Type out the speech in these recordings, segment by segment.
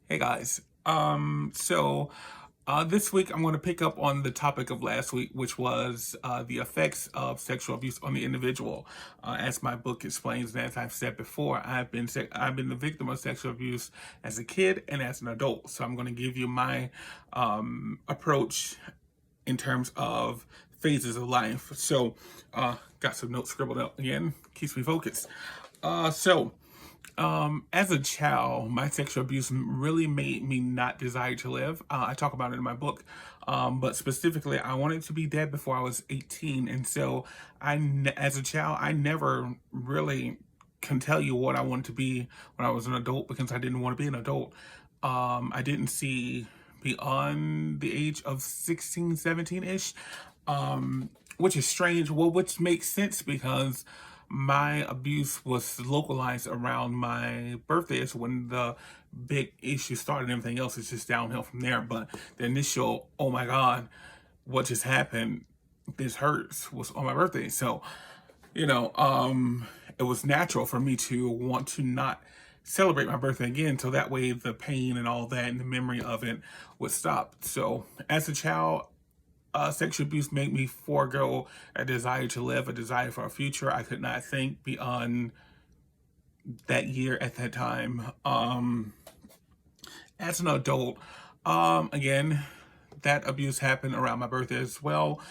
Hey guys. This week I'm going to pick up on the topic of last week, which was the effects of sexual abuse on the individual. As my book explains, and as I've said before, I've been the victim of sexual abuse as a kid and as an adult. So I'm going to give you my approach in terms of phases of life. Got some notes scribbled out again, keeps me focused. Uh, so as a child, my sexual abuse really made me not desire to live. I talk about it in my book, but specifically, I wanted to be dead before I was 18, and so as a child, I never really can tell you what I wanted to be when I was an adult because I didn't want to be an adult. I didn't see beyond the age of 16, 17-ish, which is strange. Well, which makes sense because my abuse was localized around my birthday. Is when the big issue started. Everything else is just downhill from there. But the initial, oh my God, what just happened? This hurts, was on my birthday. So, you know, it was natural for me to want to not celebrate my birthday again, so that way the pain and all that and the memory of it would stop. So as a child, sexual abuse made me forego a desire to live, a desire for a future. I could not think beyond that year at that time. As an adult, again, that abuse happened around my birthday as well.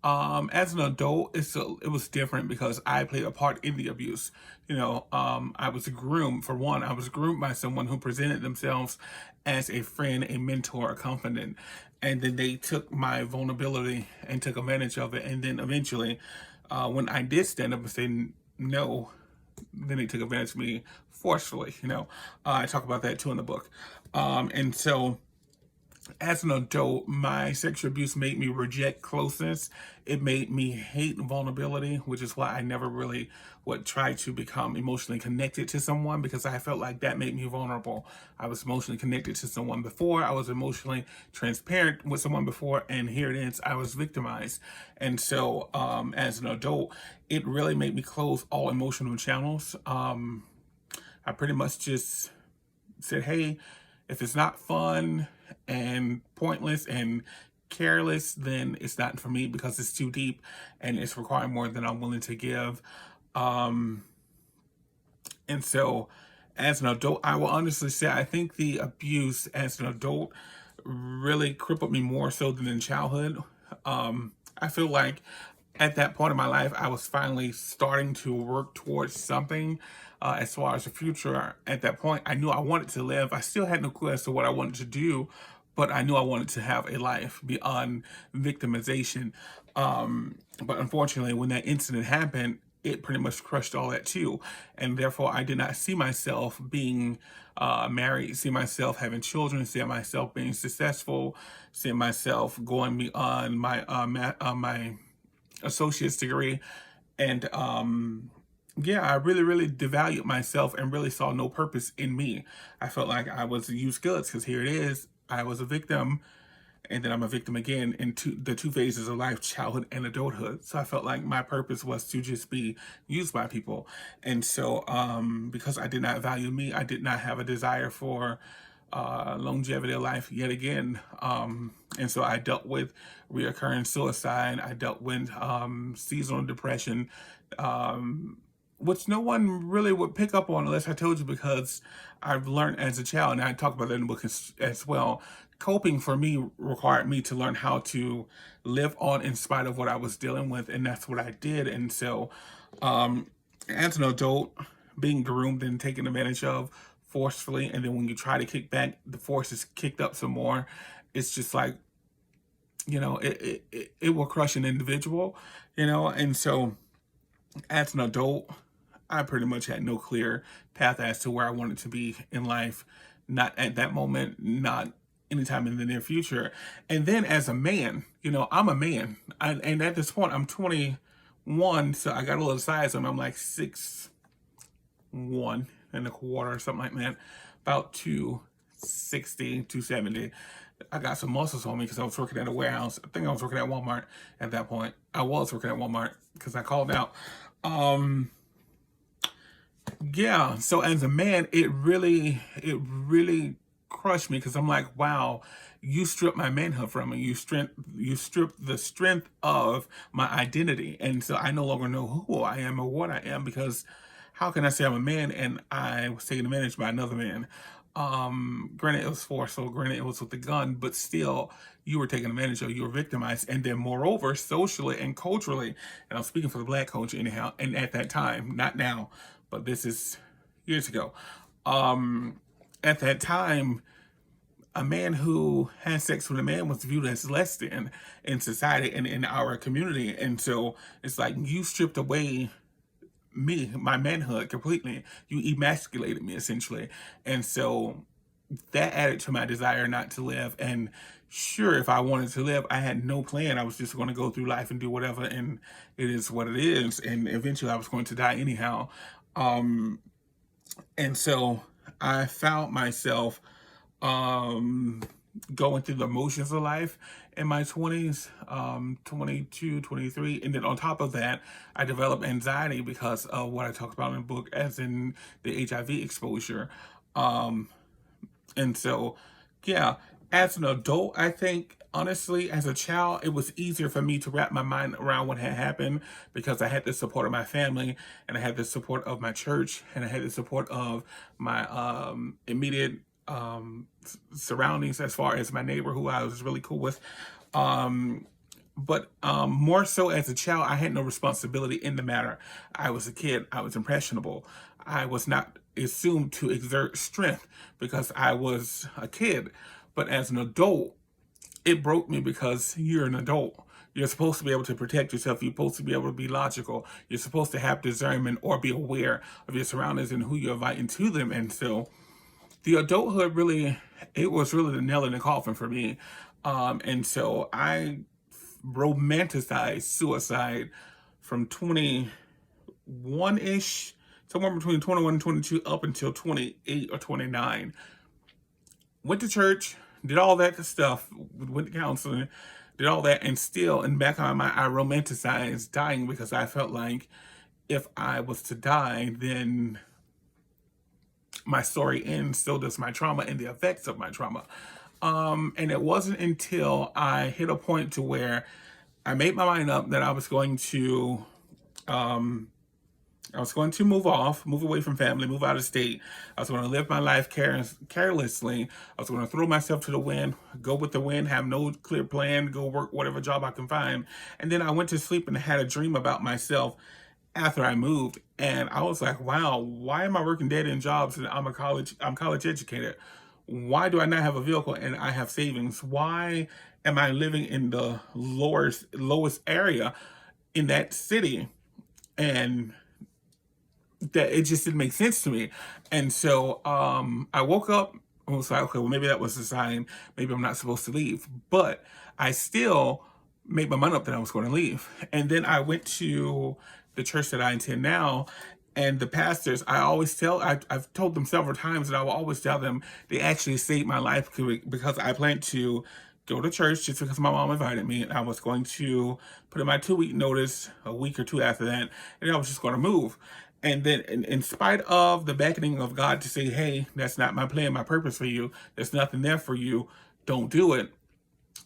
As an adult, it was different because I played a part in the abuse. I was groomed, for one. I was groomed by someone who presented themselves as a friend, a mentor, a confidant, and then they took my vulnerability and took advantage of it. And then eventually, when I did stand up and say no, then they took advantage of me forcefully. I talk about that too in the book. And so as an adult, my sexual abuse made me reject closeness. It made me hate vulnerability, which is why I never really would try to become emotionally connected to someone because I felt like that made me vulnerable. I was emotionally connected to someone before, I was emotionally transparent with someone before, and here it is, I was victimized. And so, as an adult, it really made me close all emotional channels. I pretty much just said, hey, if it's not fun and pointless and careless, then it's not for me because it's too deep and it's requiring more than I'm willing to give. Um, and so, as an adult, I will honestly say I think the abuse as an adult really crippled me more so than in childhood. I feel like at that point in my life, I was finally starting to work towards something as far as the future. At that point, I knew I wanted to live. I still had no clue as to what I wanted to do, but I knew I wanted to have a life beyond victimization. But unfortunately, when that incident happened, it pretty much crushed all that too. And therefore, I did not see myself being married, see myself having children, see myself being successful, see myself going beyond my associate's degree. And yeah, I really, really devalued myself and really saw no purpose in me. I felt like I was used goods because here it is. I was a victim and then I'm a victim again in the two phases of life, childhood and adulthood. So I felt like my purpose was to just be used by people. And so because I did not value me, I did not have a desire for longevity of life yet again. And so I dealt with reoccurring suicide. I dealt with seasonal depression, which no one really would pick up on unless I told you because I've learned as a child, and I talk about that in the book as well. Coping for me required me to learn how to live on in spite of what I was dealing with, and that's what I did. And so, as an adult, being groomed and taken advantage of forcefully, and then when you try to kick back, the force is kicked up some more. It's just like, it will crush an individual, and so as an adult, I pretty much had no clear path as to where I wanted to be in life. Not at that moment, not anytime in the near future. And then as a man, I'm a man. And at this point, I'm 21, so I got a little size. I'm like 6'1 and a quarter or something like that. About 260, 270. I got some muscles on me because I was working at a warehouse. I think I was working at Walmart at that point. I was working at Walmart because I called out. Yeah, so as a man, it really crushed me because I'm like, wow, you stripped my manhood from me. You stripped the strength of my identity. And so I no longer know who I am or what I am, because how can I say I'm a man and I was taken advantage by another man? Granted it was forceful, granted it was with a gun, but still you were taken advantage of, you were victimized. And then moreover, socially and culturally, and I'm speaking for the black culture anyhow, and at that time, not now, but this is years ago. Um, at that time, a man who had sex with a man was viewed as less than in society and in our community. And so it's like you stripped away me, my manhood completely. You emasculated me essentially. And so that added to my desire not to live. And sure, if I wanted to live, I had no plan. I was just going to go through life and do whatever. And it is what it is. And eventually I was going to die anyhow. Um, and so I found myself um going through the motions of life in my 20s, 22, 23. And then on top of that, I developed anxiety because of what I talk about in the book, as in the HIV exposure. um and so, yeah, as an adult, I think honestly, as a child, it was easier for me to wrap my mind around what had happened because I had the support of my family, and I had the support of my church, and I had the support of my immediate surroundings, as far as my neighbor who I was really cool with. Um, but more so as a child, I had no responsibility in the matter. I was a kid, I was impressionable. I was not assumed to exert strength because I was a kid. But as an adult, it broke me because you're an adult. You're supposed to be able to protect yourself. You're supposed to be able to be logical. You're supposed to have discernment or be aware of your surroundings and who you're inviting to them. And so the adulthood really, it was really the nail in the coffin for me. And so I romanticized suicide from 21-ish, somewhere between 21 and 22, up until 28 or 29. Went to church, did all that stuff, went to counseling, did all that, and still in the back of my mind, I romanticized dying because I felt like if I was to die, then my story ends, so does my trauma and the effects of my trauma. And it wasn't until I hit a point to where I made my mind up that um, I was going to move away from family, move out of state. I was going to live my life carelessly. I was going to throw myself to the wind, go with the wind, have no clear plan, go work whatever job I can find. And then I went to sleep and had a dream about myself after I moved. And I was like, wow, why am I working dead end jobs and I'm college educated? Why do I not have a vehicle and I have savings? Why am I living in the lowest area in that city? And that it just didn't make sense to me. And so I woke up and was like, okay, well, maybe that was a sign. Maybe I'm not supposed to leave. But I still made my mind up that I was going to leave. And then I went to the church that I attend now. And the pastors, I've told them several times, and I will always tell them they actually saved my life because I planned to go to church just because my mom invited me. And I was going to put in my 2 week notice a week or two after that, and I was just going to move. And then, in spite of the beckoning of God to say, hey, that's not my plan, my purpose for you, there's nothing there for you, don't do it.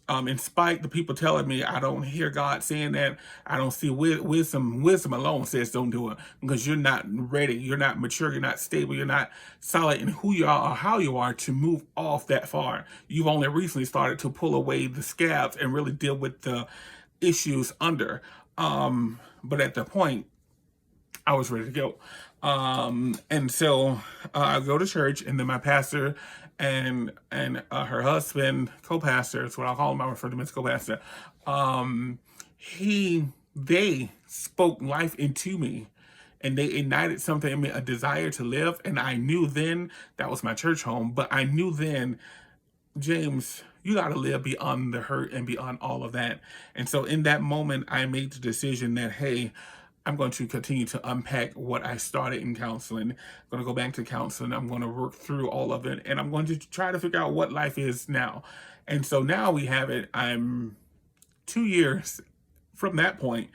In spite the people telling me I don't hear God saying that, I don't see wisdom. Wisdom alone says don't do it because you're not ready, you're not mature, you're not stable, you're not solid in who you are or how you are to move off that far. You've only recently started to pull away the scabs and really deal with the issues under. But at the point, I was ready to go. And so I go to church, and then my pastor and her husband, co-pastor, is what I'll call him. I refer to him as co-pastor. They spoke life into me, and they ignited something in me, a desire to live. And I knew then that was my church home, but I knew then, James, you got to live beyond the hurt and beyond all of that. And so in that moment, I made the decision that, hey, I'm going to continue to unpack what I started in counseling. I'm going to go back to counseling. I'm going to work through all of it, and I'm going to try to figure out what life is now. And so now we have it. I'm 2 years from that point,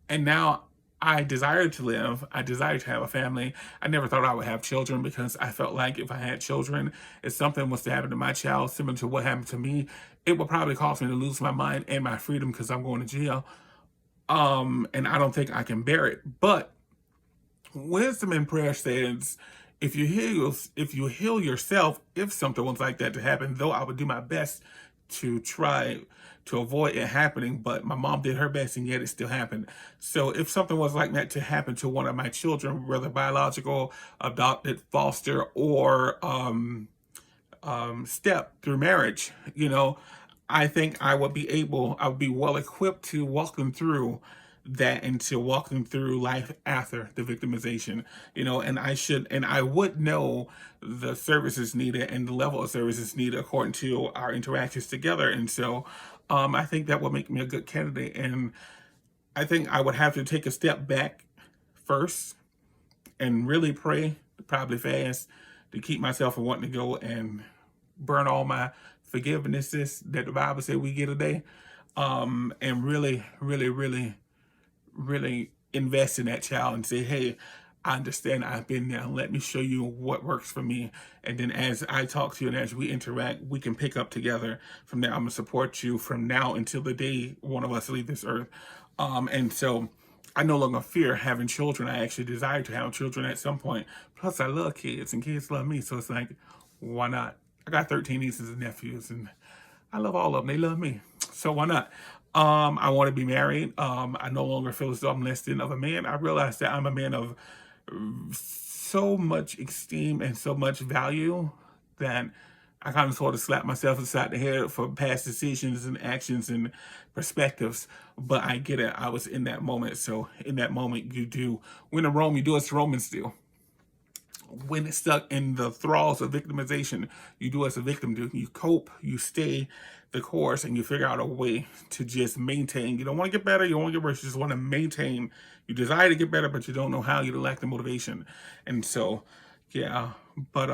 and now I desired to live. I desired to have a family. I never thought I would have children because I felt like if I had children, if something was to happen to my child, similar to what happened to me, it would probably cause me to lose my mind and my freedom because I'm going to jail. And I don't think I can bear it. But wisdom and prayer says, if you heal yourself, if something was like that to happen, though I would do my best to try to avoid it happening, but my mom did her best and yet it still happened. So if something was like that to happen to one of my children, whether biological, adopted, foster, or step through marriage, you know, I think I would be well equipped to walk them through that and to walk them through life after the victimization, you know, and I would know the services needed and the level of services needed according to our interactions together. And so I think that would make me a good candidate. And I think I would have to take a step back first and really pray, probably fast, to keep myself from wanting to go and burn all my forgivenesses that the Bible said we get a day. And really, really, really, really invest in that child and say, hey, I understand I've been there. Let me show you what works for me. And then as I talk to you and as we interact, we can pick up together. From there, I'm going to support you from now until the day one of us leave this earth. And so I no longer fear having children. I actually desire to have children at some point. Plus, I love kids and kids love me. So it's like, why not? I got 13 nieces and nephews and I love all of them. They love me. So why not? I want to be married. I no longer feel as though I'm less than of a man. I realize that I'm a man of so much esteem and so much value that I kind of sort of slap myself inside the head for past decisions and actions and perspectives. But I get it. I was in that moment. So in that moment, you do. When in Rome, you do as Romans do. When it's stuck in the thralls of victimization, you do as a victim do. You cope, you stay the course, and you figure out a way to just maintain. You don't want to get better, you don't want to get worse, you just want to maintain. You desire to get better, but you don't know how, you lack the motivation. And so, yeah, but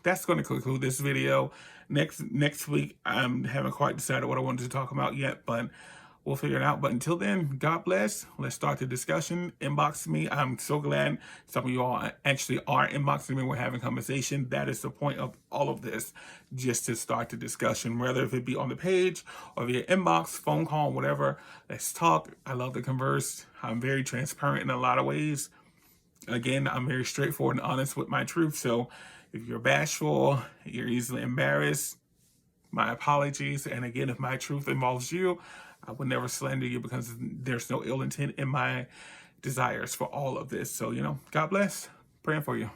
that's going to conclude this video. Next week, I haven't quite decided what I wanted to talk about yet, but we'll figure it out. But until then, God bless. Let's start the discussion. Inbox me. I'm so glad some of you all actually are inboxing me. We're having conversation. That is the point of all of this, just to start the discussion, whether if it be on the page or via inbox, phone call, whatever. Let's talk. I love to converse. I'm very transparent in a lot of ways. Again, I'm very straightforward and honest with my truth. So if you're bashful, you're easily embarrassed, my apologies. And again, if my truth involves you, I would never slander you because there's no ill intent in my desires for all of this. So, you know, God bless. Praying for you.